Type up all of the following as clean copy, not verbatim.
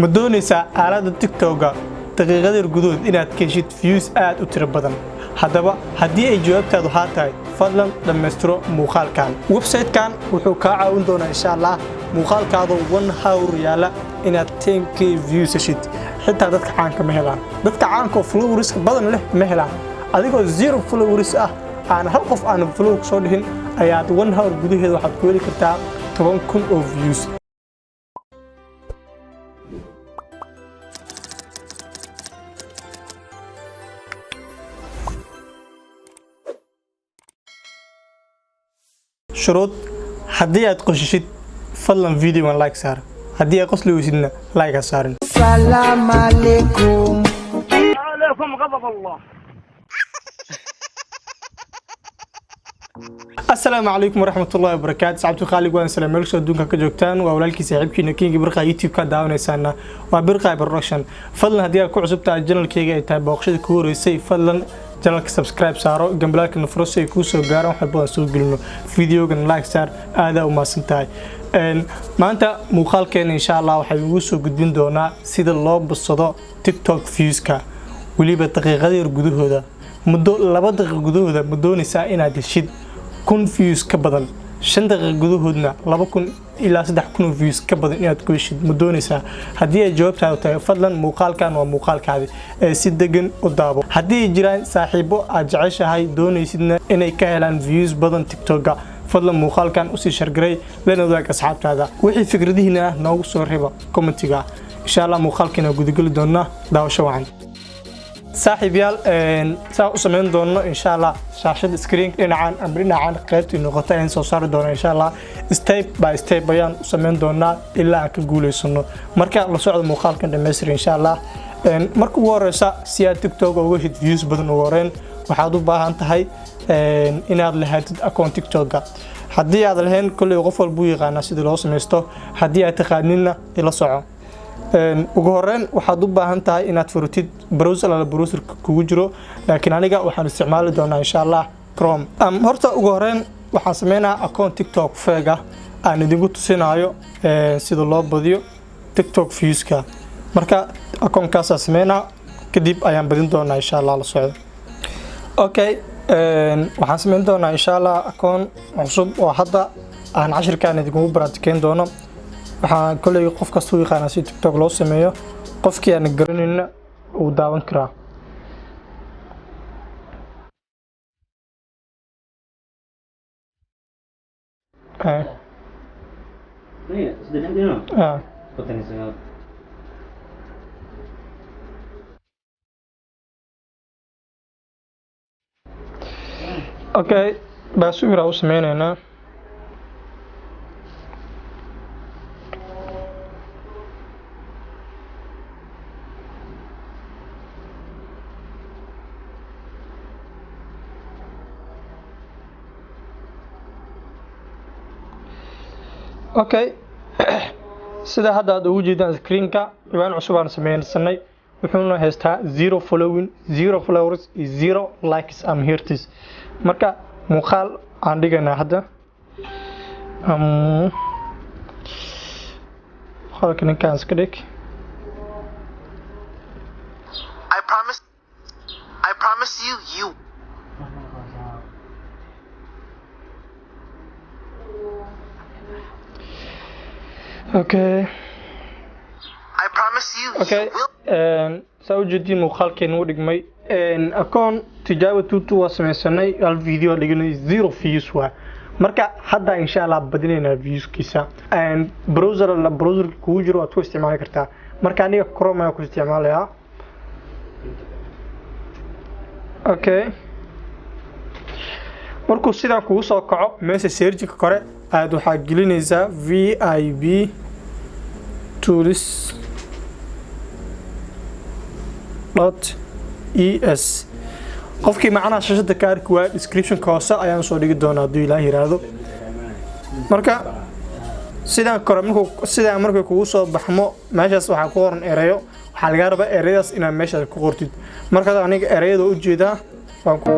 ma doonaysaa aaladda TikTok-ga daqiiqadeer gudahood inaad ka heshid views aad u tiro badan haddaba haddii ay jawaabtaadu haa tahay fadlan dhammaystiro muuqaalkan website-kan wuxuu kaa caawin doonaa insha Allah muuqaalkaada 1 hour yaala inaad 10k views heshid xitaa dadka caanka ma helaan dadka caanka followers badan leh ma helaan adigoo 0 followers ah aan hal qof aan follow soo dhihin ayaad 1 hour gudaheeda waxaad ku heli kartaa 10,000 oo views شروط haddii aad qoshishid fadlan videogan like saar haddii aad qosli weysidna like saarin السلام عليكم عليكم غضب الله. السلام عليكم ورحمة الله وبركاته صعبتو خالق وان سلام عليكم adduunka ka joogtaan waa walaalkii saaxiibkiina King Birqa YouTube ka daawanaysaana waa Birqa Production fadlan haddii aad ku cusubtahay channelkayga ay tahay booqashada ku horeysay fadlan channelka subscribe saaro gambalaalka nafroos ay ku soo gaaraan waxa badan soo gelino videogan like saar aad u maasantahay maanta muuqaalkeena insha Allah waxay ugu soo gudbin doonaa sida loo badsado TikTok views-ka waliba daqiiqadeer gudahooda muddo 2 daqiiqo gudahooda ma doonaysaa inaad heshid 1000 views ka badan 5 daqiiqo gudahoodna 2000 ilaa 3000 views ka badan inaad ku heshid ma doonaysaa haddii ay jawaabtaadu tahay fadlan muuqaalkan waa muuqaalkaadi si degan u daabo haddii jiraan saaxiibo aad jeceshahay doonaysidna inay ka helaan views badan TikTok-ga fadlan muuqaalkan u sii shargaray lana wadaag asxaabtaada wixii fikradihiina noogu soo riba commentiga insha Allah muuqaalkana gudagali doona daawasho wacan saaxiibayaal saa u sameyn doono insha Allah shaashada screen dhinacaan qaybtii noqota in soo saari doono insha Allah step by step ayaan u sameyn doonaa ilaa aan ka guuleysano marka la socdo muuqaalkan dhameystir insha Allah marka ugu horeysa si aad TikTok uga hid views badan ugu horeen waxaad u baahan tahay inaad lahaatid account TikTok-ga haddii aad lahayn kulli qof walba uu yaqaan sida loo sameysto haddii aad taqaanina ila soco ugu horeen waxaad u baahan tahay inaad furtid browser kugu jiro laakiin aniga waxaan isticmaali doonaa insha Allah Chrome horta ugu horeen waxaan sameynaa account TikTok fake aan idinku tusinayo sida loo badiyo TikTok views-ka marka account-kaas sameynaa kadib ayaan badin doonaa insha Allah la socdo okay waxaan sameyn doonaa insha Allah account cusub oo hadda aan cashirkaan idinku baratikeyn doono waxaan kulay qof kasta u yaqaan si TikTok loo sameeyo qofkii aan garanayna uu daawan karaa okay baasu mira u sameeynaa okay sida hadda aad ugu jeedaan screen-ka ciwaan cusub aan sameynay wuxuuna haystaa 0 following 0 followers 0 likes am hearts marka muuqaal aan dhiganaa hadda halkan kan iska dhig I promise you okay I promise you okay soo jeedin muuqaalkeenu u dhigmay account tijaabo tuutu waa sameysanay hal video dhiganay 0 views waa marka hadda insha Allah badinayna views-kiisa browser kugu jiro aad ku isticmaali kartaa marka aniga Chrome ayaan ku isticmaalayaa okay markuu sidan kugu soo kaco meesha search-ka kore aad waxa gelinaysaa VIB tools.es qofkii macnaha shashada ka arki waa description hoose ayaan soo dhigi doonaa haduu Ilaahay yiraahdo marka sidaan kore markuu kugu soo baxmo meeshaas waxa ku qoran erayo waxa laga rabaa erayadaas inaad meesha ku qortid marka aniga erayada u jeedaa waan ku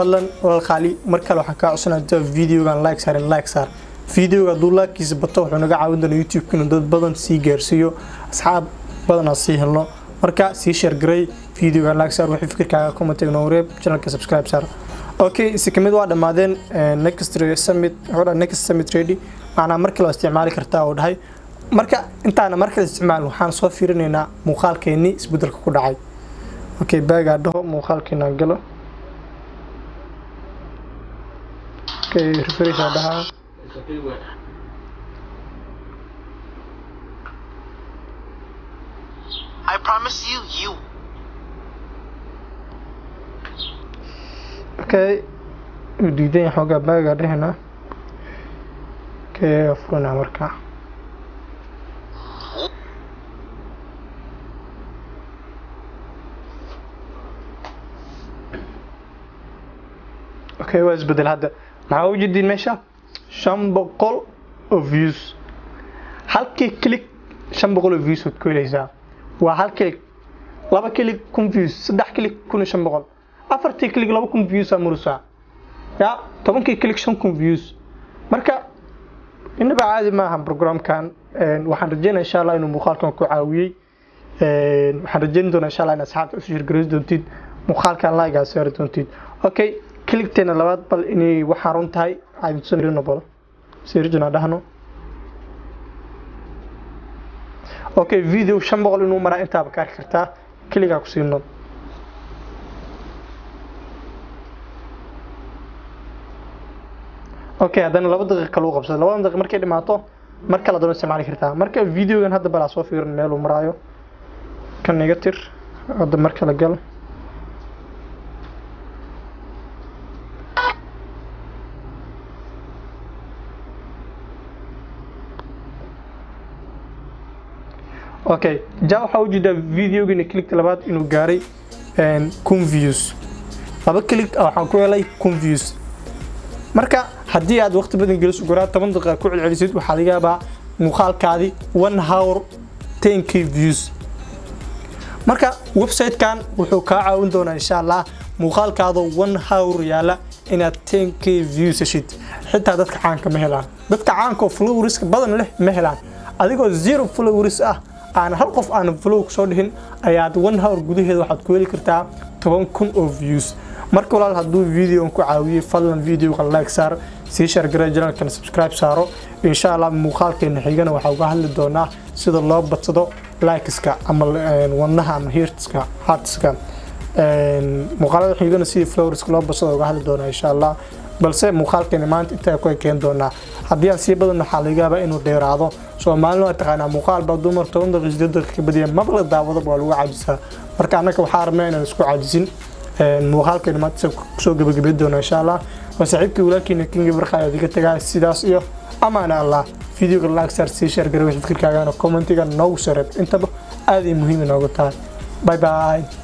fadlan walaal qaali mar kale waxaan ka codsanayaa videogan like saar videoga duu like-kiisa bato wuxuu naga caawin doonaa YouTube-kana dad badan sii gaarsiiyo asxaab badan sii helno marka sii share garay videogan like saar wixii fikirkaaga comment inoo reeb channelka subscribe saar okay si kamid waa dhamaadeen next summit ready ana marka la isticmaali kartaa oo dhahay marka intaana marka la isticmaal waxaan soo fiirinaynaa muuqaalkeeni isbedelka ku dhacay okay baaga dhaho muuqaalkeena galo okay refresh dhaha I promise you, you. Okay, diiday xogaa baaga dhahna okay furna marka okay waa isbedel hadda maxaa u jidin meesha 500 of views halkii click 500 of views ku helaysaa waa hal click laba click kun views saddex click 1500 afartii click 2000 views amurusa ya 10 click 5000 views marka inaba caadi ma aha programkan waxaan rajaynayaa insha Allah inuu muuqaalkan ku caawiyay waxaan rajayn doonaa insha Allah in asxaabta u share gareys doontid muuqaalkan like aa saar doontid okay click-teena labaad bal inay waxa runtahay ay soo bal sirjina dhahno okay video 500 inuu maraa inta ba ka kartaa click ku siino okay hadana 2 daqiiqo kala qabsado 2 daqiiqo markay dhimaato marka la doono isticmaali kartaa marka videogan hadda bal soo fiirin meel uu maraayo kan negative hadda marka la gal okay jaa waxa uu jiraa videogan click labaad inuu gaaray 1000 views laba click waxaan ku helay 1000 views marka hadii aad waqti badan geliso goraa 10 daqiiqo ku celcelisid waxa laga yaabaa muuqaalkaadi 1 hour 10k views marka website-kan wuxuu ka caawin doonaa insha Allah muuqaalkaada 1 hour yaala inaad 10k views heshid xitaa dadka caanka ma helaan dadka caanka followers badan leh ma helaan adigoo 0 followers ah aan hal qof aan follow soo dhihin ayaad 1 hour gudaheeda waxaad ku heli kartaa 10000 oo views marka walaal haduu video ku caawiyo fadlan videoga like saar si share garay channelka subscribe saaro insha Allah muuqaalkeena xigana waxa uga hadli doonaa sida loo badsado likeska ama wadnaha ama heartska muuqaalada xigana si followers loo badsado uga hadli doonaa insha Allah balse muuqaalkeena maanta inta ku keen doonaa hadii aan si badan waxa laga yaabaa inuu dheeraado Soomaalidu waa taqaanaa muuqaal baa dumar 10 daqiiqo badiya mabla daawada baa lagu caajisaa marka anaka waxa rabnaa inaan isku caajisin muuqaalkeena maanta soo gabagabay doonaa insha Allah wasaaxiibkii walaalkiina King Barqaay adiga tagaa sidaas iyo amaana Allah videoga like saar si share garay fikirkaaga comment-iga noogu soo reeb intaba aad muhiim inoogu tahay bye bye